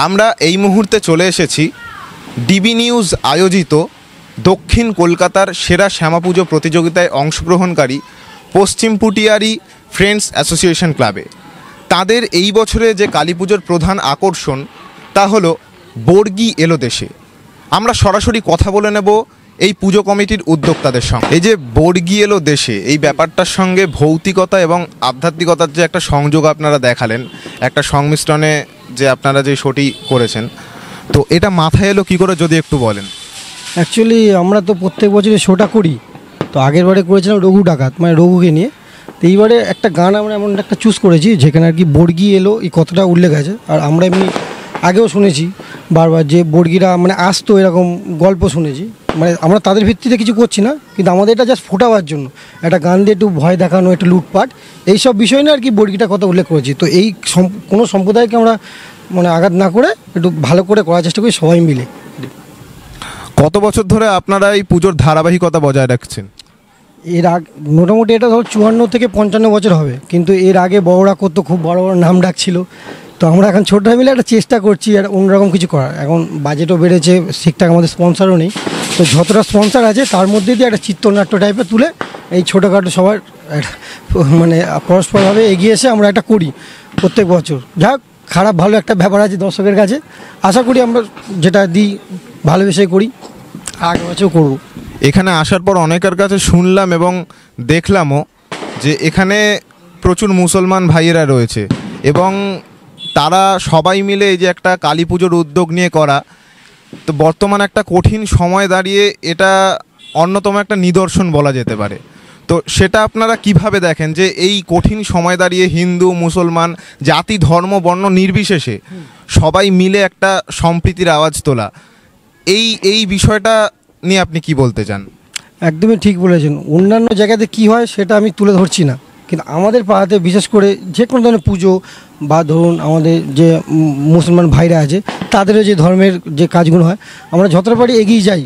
আমরা এই মুহূর্তে চলে এসেছি ডিবি নিউজ আয়োজিত দক্ষিণ কলকাতার সেরা শ্যামাপুজো প্রতিযোগিতায় অংশগ্রহণকারী পশ্চিম পুটিয়ারি ফ্রেন্ডস অ্যাসোসিয়েশন ক্লাবে। তাদের এই বছরে যে কালী পুজোর প্রধান আকর্ষণ তা হলো বর্গি এলো দেশে। আমরা সরাসরি কথা বলে নেব এই পুজো কমিটির উদ্যোক্তাদের সঙ্গে। এই যে বর্গি এলো দেশে, এই ব্যাপারটার সঙ্গে ভৌতিকতা এবং আধ্যাত্মিকতার যে একটা সংযোগ আপনারা দেখালেন, একটা সংমিশ্রণে যে আপনারা যে শোটি করেছেন, তো এটা মাথায় এলো কী করে যদি একটু বলেন। অ্যাকচুয়ালি আমরা তো প্রত্যেক বছরই শোটা করি, তো আগের বারে করেছিলাম রঘু ডাকাত, মানে রঘুকে নিয়ে। তো এইবারে একটা গান আমরা এমন একটা চুজ করেছি যেখানে আর কি বর্গি এলো এই কথাটা উল্লেখ আছে। আর আমরা এমনি আগেও শুনেছি বারবার যে বর্গিরা মানে আসতো, এরকম গল্প শুনেছি। মানে আমরা তাদের ভিত্তিতে কিছু করছি না, কিন্তু আমাদের এটা জাস্ট ফোটাবার জন্য একটা গান দিয়ে একটু ভয় দেখানো, একটু লুটপাট, এইসব বিষয় নিয়ে আর কি বর্গিটা কথা উল্লেখ করেছি। তো এই কোনো সম্প্রদায়কে আমরা মানে আঘাত না করে একটু ভালো করে করার চেষ্টা করি সবাই মিলে। কত বছর ধরে আপনারা এই পুজোর ধারাবাহিকতা বজায় রাখছেন? এর আগে মোটামুটি এটা ধরো 54 থেকে 55 বছর হবে, কিন্তু এর আগে বড়রা করতো, খুব বড় বড় নাম ডাক ছিল। তো আমরা এখন ছোটরা মিলে একটা চেষ্টা করছি আর অন্যরকম কিছু করার। এখন বাজেটও বেড়েছে, ঠিকঠাক আমাদের স্পন্সারও নেই, তো যতটা স্পন্সার আছে তার মধ্যে দিয়ে একটা চিত্রনাট্য টাইপের তুলে এই ছোটোখাটো সবার মানে পরস্পরভাবে এগিয়ে এসে আমরা একটা করি প্রত্যেক বছর। যাক, খারাপ ভালো একটা ব্যাপার আছে দর্শকের কাছে, আশা করি আমরা যেটা দিই ভালোবেসে করি, আগের বছর করবো। এখানে আসার পর অনেকের কাছে শুনলাম এবং দেখলামও যে এখানে প্রচুর মুসলমান ভাইয়েরা রয়েছে এবং তারা সবাই মিলে এই যে একটা কালী পুজোর উদ্যোগ নিয়ে করা, তো বর্তমান একটা কঠিন সময় দাঁড়িয়ে এটা অন্যতম একটা নিদর্শন বলা যেতে পারে। তো সেটা আপনারা কিভাবে দেখেন যে এই কঠিন সময় দাঁড়িয়ে হিন্দু মুসলমান জাতি ধর্ম বর্ণ নির্বিশেষে সবাই মিলে একটা সম্প্রীতির আওয়াজ তোলা, এই বিষয়টা নিয়ে আপনি কি বলতে চান? একদমই ঠিক বলেছেন। অন্যান্য জায়গাতে কি হয় সেটা আমি তুলে ধরছি না, কিন্তু আমাদের পাড়াতে বিশেষ করে যে কোনো ধরনের পুজো বা ধরুন আমাদের যে মুসলমান ভাইরা আছে তাদেরও যে ধর্মের যে কাজগুলো হয় আমরা যতটা পারি এগিয়ে যাই,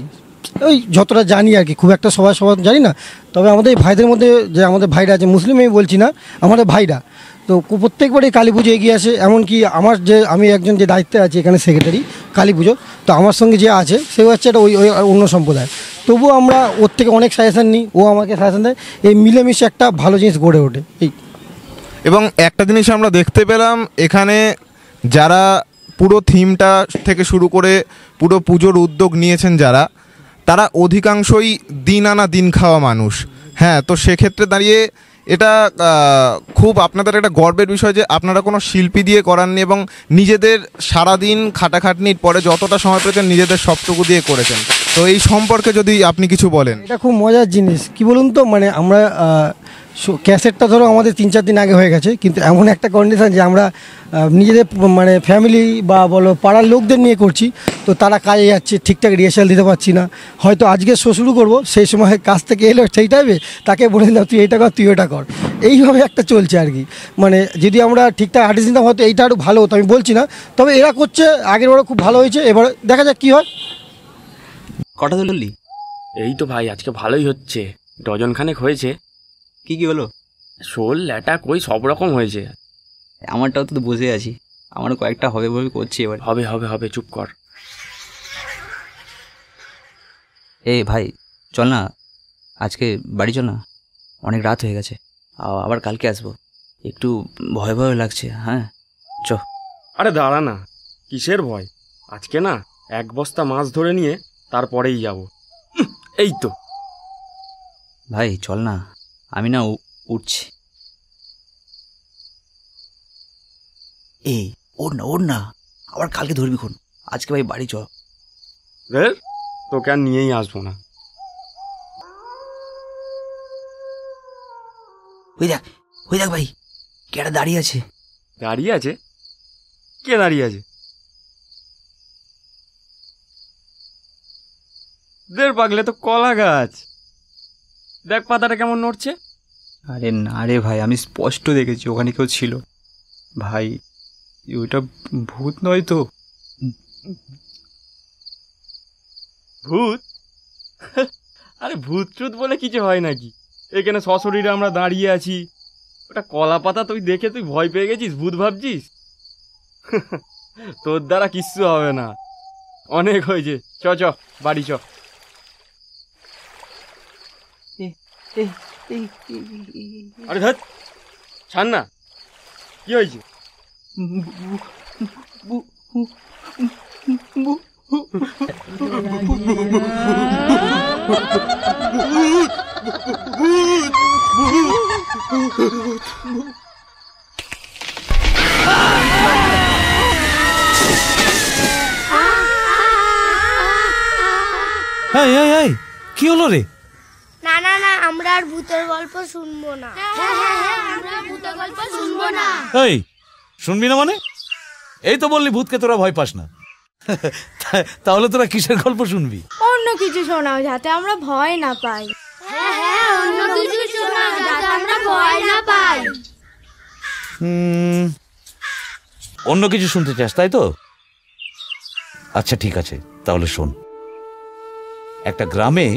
ওই যতটা জানি আর কি, খুব একটা সবাই জানি না। তবে আমাদের এই ভাইদের মধ্যে যে আমাদের ভাইরা আছে, মুসলিম আমি বলছি না, আমাদের ভাইরা তো প্রত্যেকবারই কালী পুজো এগিয়ে আসে। এমনকি আমার যে আমি একজন যে দায়িত্বে আছি এখানে সেক্রেটারি কালী পুজো, তো আমার সঙ্গে যে আছে সে হচ্ছে একটা ওই অন্য সম্প্রদায়, তবুও আমরা ওর থেকে অনেক সাজেশান নিই, ও আমাকে সাজেশান দেয়, এই মিলেমিশে একটা ভালো জিনিস গড়ে ওঠে। এই এবং একটা জিনিস আমরা দেখতে পেলাম এখানে যারা পুরো থিমটা থেকে শুরু করে পুরো পুজোর উদ্যোগ নিয়েছেন যারা, তারা অধিকাংশই দিন আনা দিন খাওয়া মানুষ। হ্যাঁ, তো সেক্ষেত্রে দাঁড়িয়ে এটা খুব আপনাদের একটা গর্বের বিষয় যে আপনারা কোনো শিল্পী দিয়ে করাননি এবং নিজেদের সারাদিন খাটাখাটনির পরে যতটা সময় পেয়েছেন নিজেদের সবটুকু দিয়ে করেছেন। তো এই সম্পর্কে যদি আপনি কিছু বলেন। এটা খুব মজার জিনিস, কি বলুন তো, মানে আমরা ক্যাসেটটা ধরো আমাদের 3-4 দিন আগে হয়ে গেছে, কিন্তু এমন একটা কন্ডিশন যে আমরা নিজেদের মানে ফ্যামিলি বা বলো পাড়ার লোকদের নিয়ে করছি, তো তারা কাজে যাচ্ছে, ঠিকঠাক রিহার্সাল দিতে পারছি না। হয়তো আজকে শো শুরু করবো, সেই সময় কাজ থেকে এলো সেই টাইমে তাকে বলে দিলাম তুই এইটা কর, তুই ওটা কর, এইভাবে একটা চলছে আর কি। মানে যদি আমরা ঠিকঠাক আর্টিস্ট নিতাম হয়তো এইটা আরও ভালো হতো, আমি বলছি না, তবে এরা করছে, আগের বারও খুব ভালো হয়েছে, এবার দেখা যাক কী হয়। কটা তুললি? এই তো ভাই আজকে ভালোই হচ্ছে, ডজন খানেক হয়েছে। কি কি হলো? শোল ল্যাটা কই সব রকম হয়েছে। আমারটাও তো বসে আছি, আমারও কয়েকটা হবে বলে করছি এবার। হবে হবে হবে, চুপ কর। এই ভাই চল না, আজকে বাড়ি চল না, অনেক রাত হয়ে গেছে, আবার কালকে আসবো, একটু ভয় ভয় লাগছে। হ্যাঁ চ। আরে দাঁড়া না, কিসের ভয়? আজকে না 1 বস্তা মাছ ধরে নিয়ে তারপরেই যাব। এই তো ভাই চল না, আমি না উঠছি। এই ওর না আবার কালকে ধরবি কোন, আজকে ভাই বাড়ি চ। তোকে আর নিয়েই আসবো না। ওই দেখ ভাই, কেটা দাঁড়িয়ে আছে। দাঁড়িয়ে আছে? কে দাঁড়িয়ে আছে? পাগলে তো কলা গাছ, দেখ পাতাটা কেমন নড়ছে। আরে না রে ভাই, আমি স্পষ্ট দেখেছি ওখানে কেউ ছিল ভাই, ওইটা ভূত নয় তো? ভূত? আরে ভূত টুত বলে কিছু হয় নাকি? এখানে সশরীরে আমরা দাঁড়িয়ে আছি, ওটা কলা পাতা তুই দেখে তুই ভয় পেয়ে গেছিস, ভূত ভাবছিস? তোর দ্বারা কিচ্ছু হবে না, অনেক হয়েছে। চ চ বাড়ি চ। আরে ধর, ছাড় না, কি হয়েছে? এই এই এই কি হলো রে? না না না, আমরা আর ভূতের গল্প শুনবো না। আমরা ভূতের গল্প শুনবো না। এই শুনবি না মানে? এই তো বললি ভূতকে তোরা ভয় পাস না। তাহলে তোরা কিসের গল্প শুনবি? অন্য কিছু শোনাও যাতে আমরা ভয় না পাই। হ্যাঁ, অন্য কিছু শোনাও যাতে আমরা ভয় না পাই। অন্য কিছু শুনতে চাস তাই তো? আচ্ছা ঠিক আছে, তাহলে শোন। একটা গ্রামে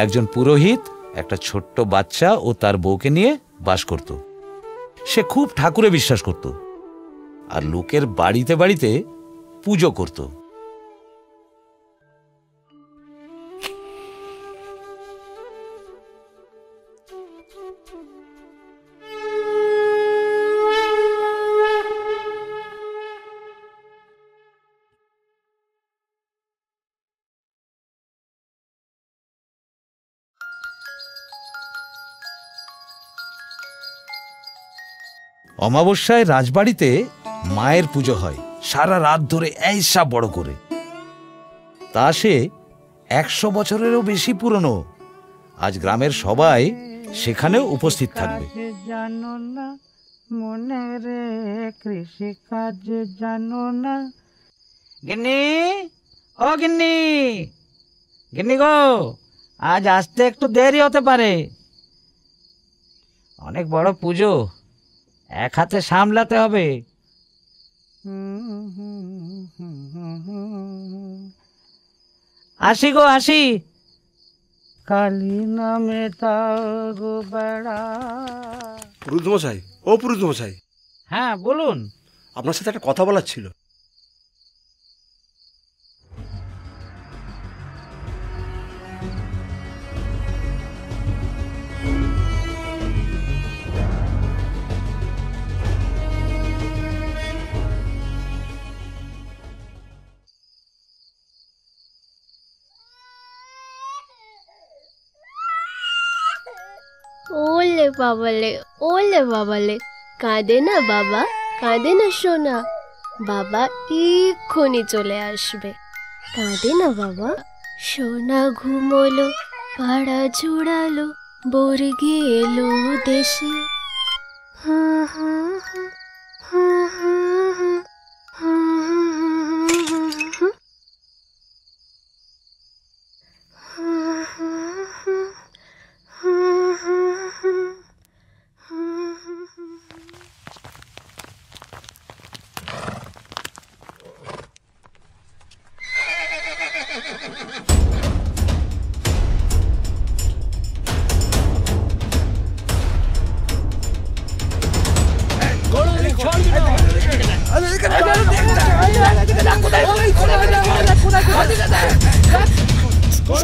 একজন পুরোহিত একটা ছোট্ট বাচ্চা ও তার বউকে নিয়ে বাস করত। সে খুব ঠাকুরে বিশ্বাস করত আর লোকের বাড়িতে বাড়িতে পুজো করত। অমাবস্যায় রাজবাড়িতে মায়ের পুজো হয় সারা রাত ধরে এইসা বড় করে। তা সে 100 বছরেরও বেশি পুরনো। আজ গ্রামের সবাই সেখানেও উপস্থিত থাকবে। জানো না মনে রে কৃষি কাজ জানো না। গিন্নি, ও গিন্নি, গিন্নি গো, আজ আসতে একটু দেরি হতে পারে। অনেক বড় পুজো, এক হাতে সামলাতে হবে। আসি গো আসি। কালী নামে তাগো বেড়া। পুরুষমশাই, ও পুরুষমশাই, হ্যাঁ বলুন। আপনার সাথে একটা কথা বলার ছিল। ওলে বাবালে, কাঁদে না বাবা, কাঁদে না সোনা, বাবা এক্ষুনি চলে আসবে। কাঁদে না বাবা, সোনা ঘুমোলো, পাড়া জুড়ালো, বর্গি এলো দেশে।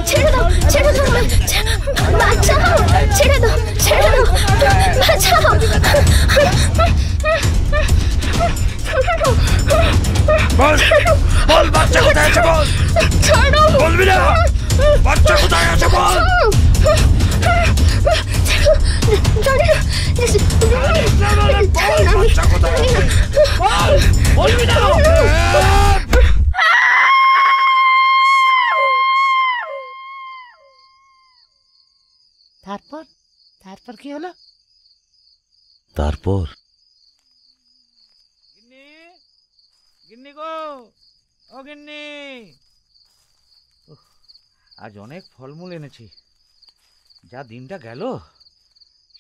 ছেড়ে দাও, ছেড়ে দাও, বাঁচাও, ছেড়ে দাও, ছেড়ে দাও, বাঁচাও। বল বাচ্চা কোথায় আছে বল। ছাড়ো, বলবি না? বাচ্চা কোথায় আছে বল। বলবি না? তারপর তারপর কি হলো? তারপর গিন্নি, গিন্নি গো, ও গিন্নি। আজ অনেক ফলমূল এনেছি। যা দিনটা গেল,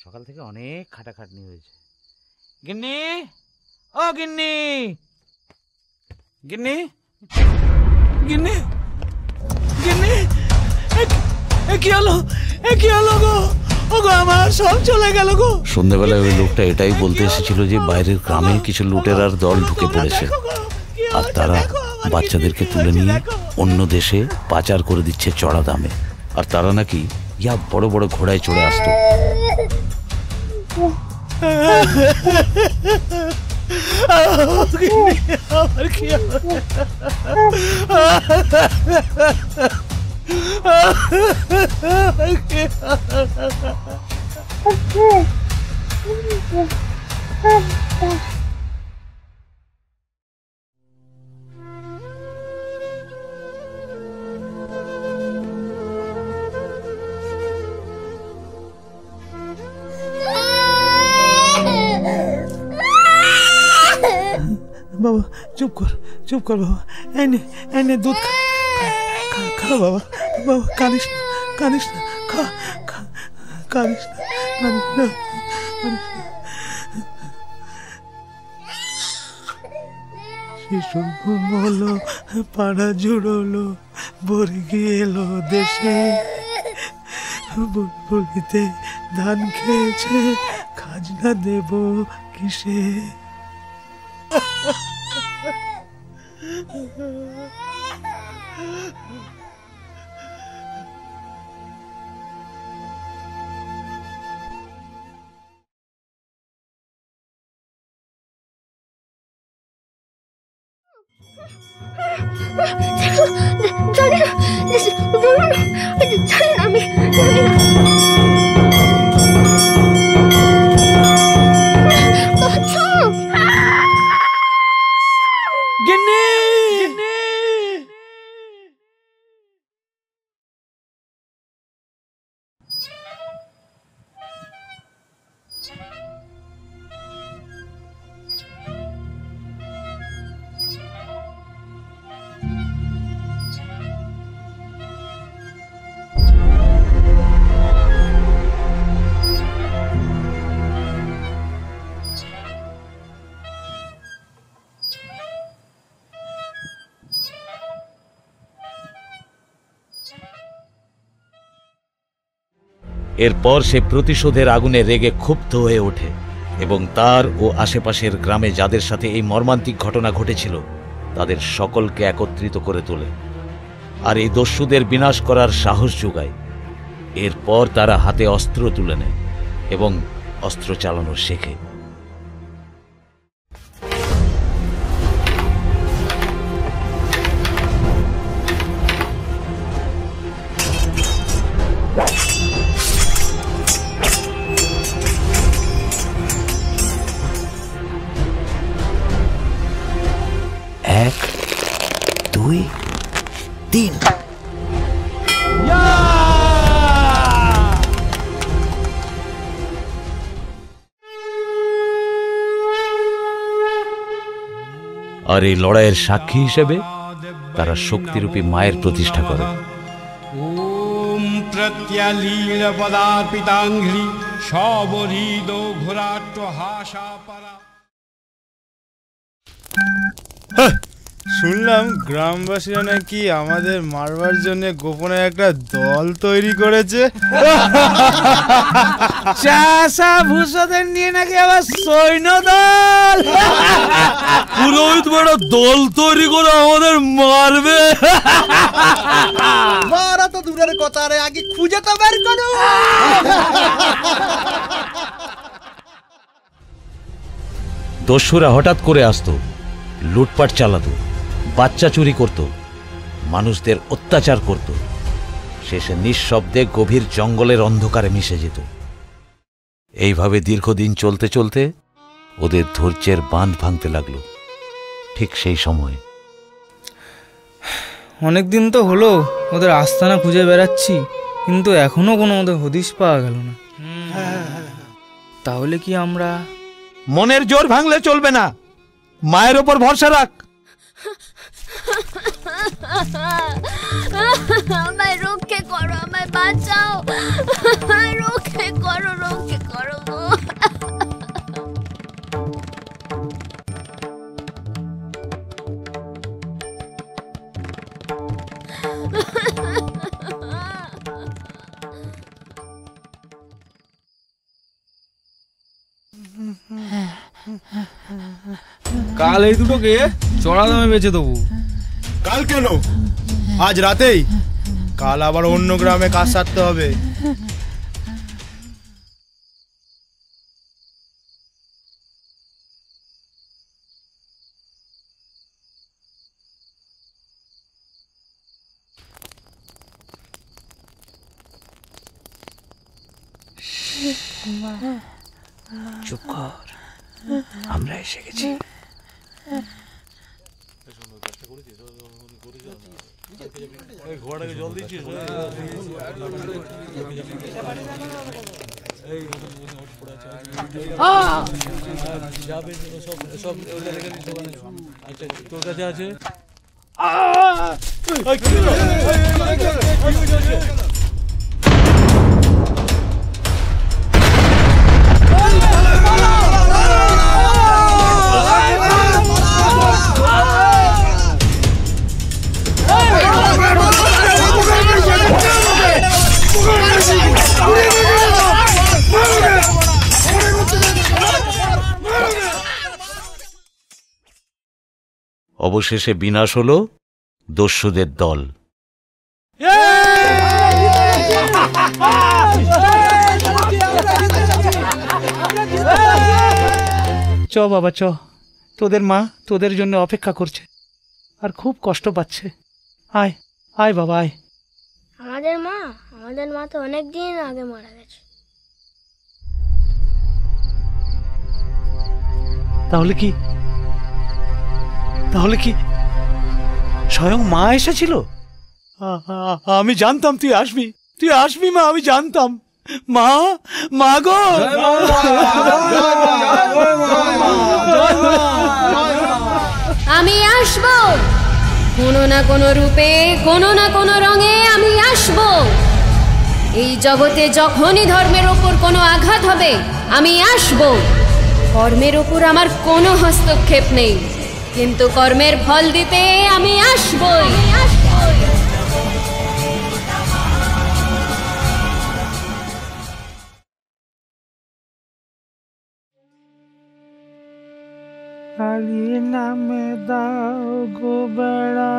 সকাল থেকে অনেক খাটাখাটনি হয়েছে। গিন্নি, ও গিন্নি, গিন্নি, গিন্নি, গিন্নি, কি হলো? কি হলো গো? ও গো, আমার সব চলে গেল গো। সন্ধ্যাবেলায় ওই লোকটা এটাই বলতে এসেছিল যে বাইরের গ্রামে কিছু লুটেরার দল ঢুকে পড়েছে আর তারা বাচ্চাদেরকে তুলে নিয়ে অন্য দেশে পাচার করে দিচ্ছে চড়া দামে। আর তারা নাকি ইয়া বড় বড় ঘোড়ায় চড়ে আসতো। বাবা চুপ কর বাবা, এনে দুধ খা বাবা, বাবা কাঁদিস না, কাঁদিস না। শিশু হলো, পাড়া জুড়লো, বর্গি এলো দেশে, বুলবুলিতে ধান খেয়েছে, খাজনা দেব কিসে? জানি না আমি এরপর সে প্রতিশোধের আগুনে রেগে ক্ষুব্ধ হয়ে ওঠে এবং তার ও আশেপাশের গ্রামে যাদের সাথে এই মর্মান্তিক ঘটনা ঘটেছিল তাদের সকলকে একত্রিত করে তোলে আর এই দস্যুদের বিনাশ করার সাহস যোগায়। এরপর তারা হাতে অস্ত্র তুলে নেয় এবং অস্ত্র চালানো শেখে। এক, দুই, তিন। আর এই লড়াইয়ের সাক্ষী হিসেবে তারা শক্তিরূপী মায়ের প্রতিষ্ঠা করে। ওম প্রত্যলীল পদার্পিতাঙ্ঘ্রি সবরিদ ঘোরাট্ট হাসা পারা। শুনলাম গ্রামবাসীরা নাকি আমাদের মারবার জন্য গোপনে একটা দল তৈরি করেছে। চাষা ভূষাদের নিয়ে নাকি আবার সৈন্য দল, পুরোহিত বড় দল তৈরি করে আমাদের মারবে। মারা তো দূরের কথা রে, আগে খুঁজে তো বের করো। দস্যুরা হঠাৎ করে আসতো, লুটপাট চালাতো, বাচ্চা চুরি করত, মানুষদের অত্যাচার করত, শেষে নিঃশব্দে গভীর জঙ্গলের অন্ধকারে মিশে যেত। এইভাবে দীর্ঘদিন চলতে চলতে ওদের ধৈর্যের বাঁধ ভাঙতে লাগলো। ঠিক সেই সময় অনেকদিন তো হলো ওদের আস্তানা খুঁজে বেড়াচ্ছি, কিন্তু এখনো কোনো ওদের হদিশ পাওয়া গেল না। তাহলে কি আমরা মনের জোর ভাঙলে চলবে না, মায়ের ওপর ভরসা রাখ। আমায় রক্ষে করো, আমায় বাঁচাও, রক্ষে করো, রক্ষে করো। কাল এই দুটোকে চড়া দামে বেচে দেবো। কাল কেন? আজ রাতেই? কাল আবার অন্য গ্রামে কাজ সারতে হবে। চুপ কর, আমরা এসে গেছি। ঘোড়াটাকে জল দিচ্ছিস? আচ্ছা তোর কাছে আছে? অবশেষে বিনাশ হলো দস্যুদের দল। চ বাবা চ, তোদের মা তোদের জন্য অপেক্ষা করছে আর খুব কষ্ট পাচ্ছে। আয় আয় বাবা আয়। আমাদের মা তো অনেক দিন আগে মারা গেছে। তাহলে কি স্বয়ং মা এসেছিল? আমি জানতাম তুই আসবি মা, আমি জানতাম। মা গো, আমি আসবো কোনো না কোনো রূপে, কোনো না কোনো রঙে আমি আসবো। এই জগতে যখনই ধর্মের ওপর কোনো আঘাত হবে আমি আসবো। কর্মের ওপর আমার কোনো হস্তক্ষেপ নেই, কিন্তু কর্মের ফল দিতে আমি আসবই। কালী নামে দাও গো বেড়া,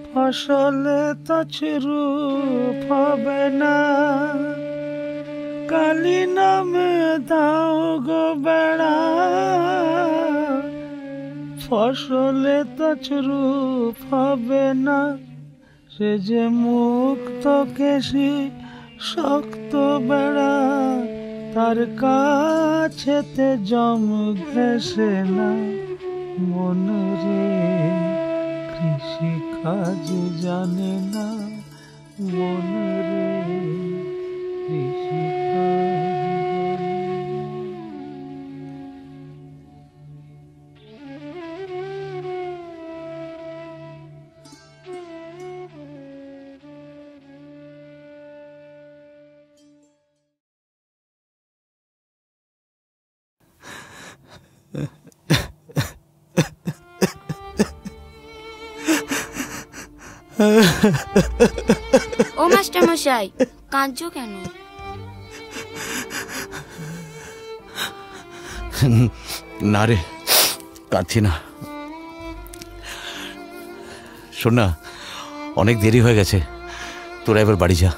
ফসলে তছরূপ হবে না। কালী নামে দাও গো বেড়া, ফসলে তছরূপ হবে না। সে যে মুক্ত কেশি শক্ত বেড়া, তার কাছেতে জম ঘেসে না। মন রে কৃষি কাজ জানে না, মন রে কৃষি ও মাস্টার মশাই, কাঁদছো কেন? না রে, কাঁদছি না। শোন না, অনেক দেরি হয়ে গেছে, তোরা এবার বাড়ি যা।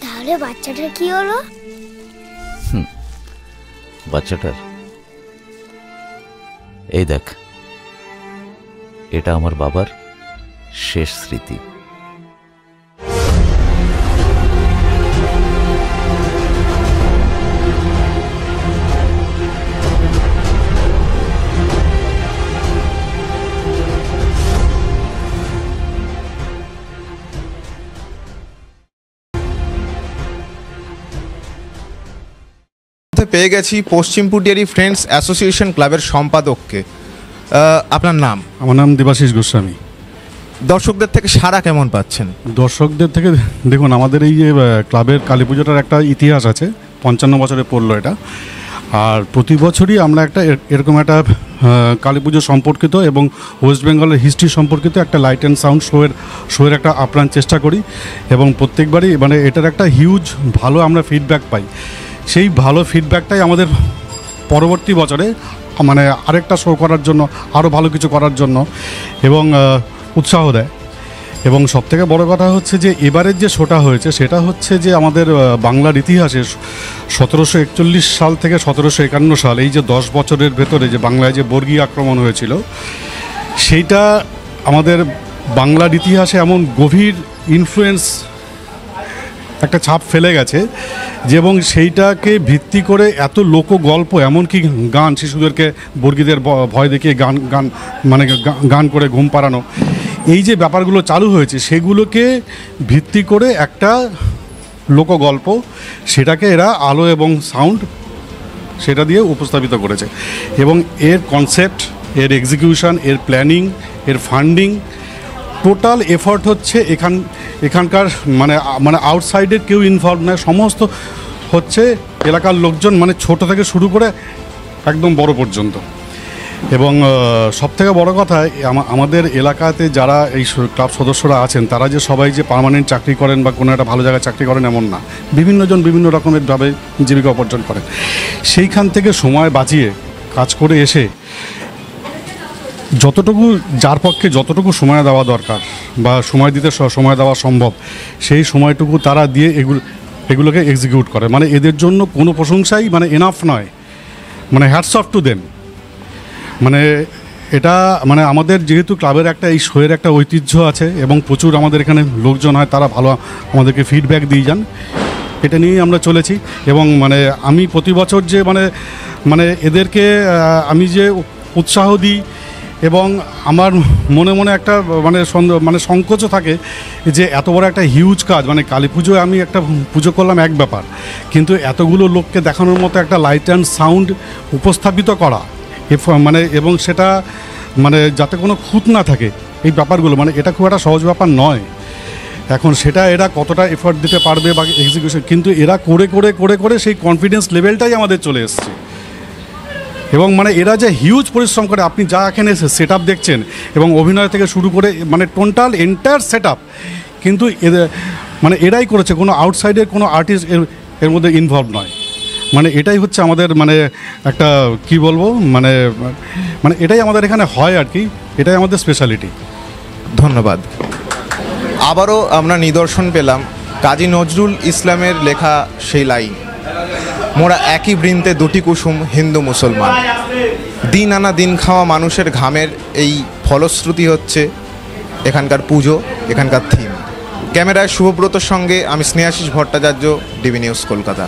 তাহলে বাচ্চাটার কি হলো? বাচ্চাটার এই দেখ, এটা আমার বাবার শেষ স্মৃতি। পেয়ে গেছি পশ্চিম পুটিয়ারি ফ্রেন্ডস অ্যাসোসিয়েশন ক্লাবের সম্পাদককে। আপনার নাম? আমার নাম দেবাশিস গোস্বামী। দর্শকদের থেকে সাড়া কেমন পাচ্ছেন? দর্শকদের থেকে দেখুন, আমাদের এই যে ক্লাবের কালী পুজোটার একটা ইতিহাস আছে, 55 বছরে পড়লো এটা। আর প্রতি বছরই আমরা একটা এরকম একটা কালী পুজো সম্পর্কিত এবং ওয়েস্ট বেঙ্গলের হিস্ট্রি সম্পর্কিত একটা লাইট অ্যান্ড সাউন্ড শোয়ের একটা আপ্রাণ চেষ্টা করি এবং প্রত্যেকবারই মানে এটার একটা হিউজ ভালো আমরা ফিডব্যাক পাই। সেই ভালো ফিডব্যাকটাই আমাদের পরবর্তী বছরে মানে আরেকটা শো করার জন্য, আরও ভালো কিছু করার জন্য এবং উৎসাহ দেয়। এবং সবথেকে বড় কথা হচ্ছে যে এবারের যে শোটা হয়েছে সেটা হচ্ছে যে আমাদের বাংলার ইতিহাসে 1741 সাল থেকে 1751 সাল, এই যে 10 বছরের ভেতরে যে বাংলায় যে বর্গী আক্রমণ হয়েছিল, সেইটা আমাদের বাংলার ইতিহাসে এমন গভীর ইনফ্লুয়েন্স একটা ছাপ ফেলে গেছে যে, এবং সেইটাকে ভিত্তি করে এত লোকগল্প, এমনকি গান, শিশুদেরকে বর্গীদের ভয় দেখিয়ে গান মানে গান করে ঘুম পাড়ানো, এই যে ব্যাপারগুলো চালু হয়েছে সেগুলোকে ভিত্তি করে একটা লোকগল্প, সেটাকে এরা আলো এবং সাউন্ড সেটা দিয়ে উপস্থাপিত করেছে। এবং এর কনসেপ্ট, এর এক্সিকিউশন, এর প্ল্যানিং, এর ফান্ডিং, টোটাল এফর্ট হচ্ছে এখানকার মানে মানে আউটসাইডের কেউ ইনভলভ নয়, সমস্ত হচ্ছে এলাকার লোকজন, মানে ছোট থেকে শুরু করে একদম বড় পর্যন্ত। এবং সবথেকে বড় কথা, আমাদের এলাকাতে যারা এই ক্লাব সদস্যরা আছেন তারা যে সবাই যে পার্মানেন্ট চাকরি করেন বা কোনো একটা ভালো জায়গায় চাকরি করেন এমন না, বিভিন্নজন বিভিন্ন রকমের ভাবে জীবিকা উপার্জন করেন। সেইখান থেকে সময় বাঁচিয়ে কাজ করে এসে যতটুকু, যার পক্ষে যতটুকু সময় দেওয়া দরকার বা সময় দিতে সময় দেওয়া সম্ভব, সেই সময়টুকু তারা দিয়ে এগুলোকে এক্সিকিউট করে। মানে এদের জন্য কোনো প্রশংসাই মানে এনাফ নয়, মানে হ্যাটস অফ টু দেম। মানে এটা মানে আমাদের যেহেতু ক্লাবের একটা এই শোয়ের একটা ঐতিহ্য আছে এবং প্রচুর আমাদের এখানে লোকজন হয়, তারা ভালো আমাদেরকে ফিডব্যাক দিয়ে যান, এটা নিয়েই আমরা চলেছি। এবং মানে আমি প্রতি বছর যে মানে এদেরকে আমি যে উৎসাহ দিই এবং আমার মনে মনে একটা মানে সংকোচও থাকে যে এত বড় একটা হিউজ কাজ, মানে কালী পুজোয় আমি একটা পুজো করলাম এক ব্যাপার, কিন্তু এতগুলো লোককে দেখানোর মতো একটা লাইট অ্যান্ড সাউন্ড উপস্থাপিত করা মানে, এবং সেটা মানে যাতে কোনো খুঁত না থাকে, এই ব্যাপারগুলো মানে এটা খুব একটা সহজ ব্যাপার নয়। এখন সেটা এরা কতটা এফর্ট দিতে পারবে বা এক্সিকিউশন, কিন্তু এরা করে করে করে করে সেই কনফিডেন্স লেভেলটাই আমাদের চলে এসছে। এবং মানে এরা যে হিউজ পরিশ্রম করে, আপনি যা এখানে সেট আপ দেখছেন এবং অভিনয় থেকে শুরু করে মানে টোটাল এন্টায়ার সেট আপ কিন্তু এদের মানে এরাই করেছে, কোনো আউটসাইডের কোনো আর্টিস্ট এর মধ্যে ইনভলভ নয়। মানে এটাই হচ্ছে আমাদের মানে একটা কি বলবো মানে মানে এটাই আমাদের এখানে হয় আর কি, এটাই আমাদের স্পেশালিটি। ধন্যবাদ। আবারও আমরা নিদর্শন পেলাম কাজী নজরুল ইসলামের লেখা সেই লাইন, মোরা একই বৃন্তে দুটি কুসুম হিন্দু মুসলমান। দিন আনা দিন খাওয়া মানুষের ঘামের এই ফলশ্রুতি হচ্ছে এখানকার পুজো, এখানকার থিম। ক্যামেরায় শুভব্রতর সঙ্গে আমি স্নেহাশিস ভট্টাচার্য, ডিবি নিউজ কলকাতা।